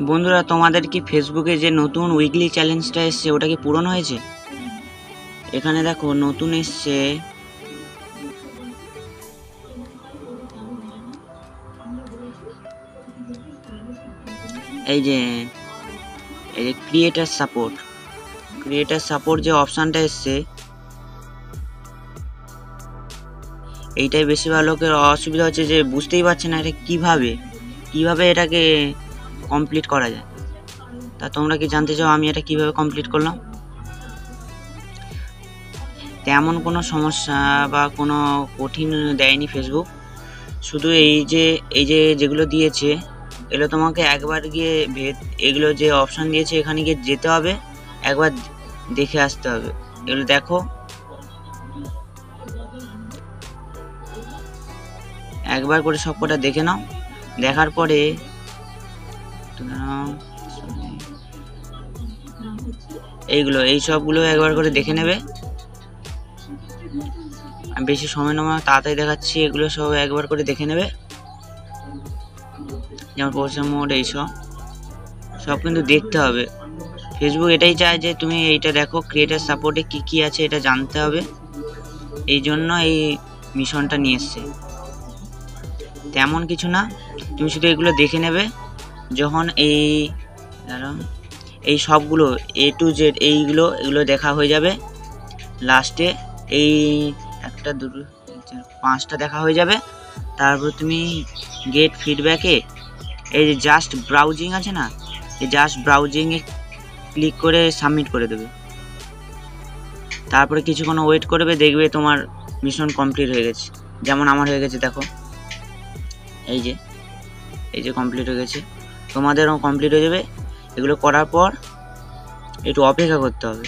বন্ধুরা, তোমাদের কি ফেসবুকে যে নতুন উইকলি চ্যালেঞ্জটা এসছে ওটা কি পূরণ হয়েছে? এখানে দেখো নতুন এসছে, এই যে ক্রিয়েটার সাপোর্ট যে অপশানটা এসছে, এইটাই বেশিরভাগ লোকের অসুবিধা হচ্ছে যে বুঝতেই পারছে না এটা কিভাবে এটাকে কমপ্লিট করা যায়। তা তোমরা কি জানতে চাও আমি এটা কিভাবে কমপ্লিট করলাম? তেমন কোনো সমস্যা বা কোনো কঠিন দেয়নি ফেসবুক, শুধু এই যে যেগুলো দিয়েছে এগুলো তোমাকে একবার গিয়ে এগুলো যে অপশান দিয়েছে এখানে গিয়ে যেতে হবে, একবার দেখে আসতে হবে। এগুলো দেখো, একবার করে সব কটা দেখে নাও। দেখার পরে এই সবগুলো একবার করে দেখে নেবে। আমি বেশি সময় নেব না, তাড়াতাড়ি দেখাচ্ছি। এগুলো সব একবার করে দেখে নেবে, যেমন পোর্ট্রেট মোড, সব কিন্তু দেখতে হবে। ফেসবুক এটাই চায় যে তুমি এইটা দেখো, ক্রিয়েটার সাপোর্টে কি আছে এটা জানতে হবে, এই জন্য এই মিশনটা নিয়ে এসছে। তেমন কিছু না, তুমি শুধু এগুলো দেখে নেবে। যখন এই সবগুলো A to Z এগুলো দেখা হয়ে যাবে, লাস্টে এই 1 2 3 4 5টা দেখা হয়ে যাবে, তারপর তুমি গেট ফিডব্যাকে এই যে জাস্ট ব্রাউজিং আছে না, এই জাস্ট ব্রাউজিংয়ে ক্লিক করে সাবমিট করে দেবে। তারপরে কিছুক্ষণ ওয়েট করবে, দেখবে তোমার মিশন কমপ্লিট হয়ে গেছে। যেমন আমার হয়ে গেছে, দেখো এই যে কমপ্লিট হয়ে গেছে। তোমাদেরও কমপ্লিট হয়ে যাবে। এগুলো করার পর একটু অপেক্ষা করতে হবে।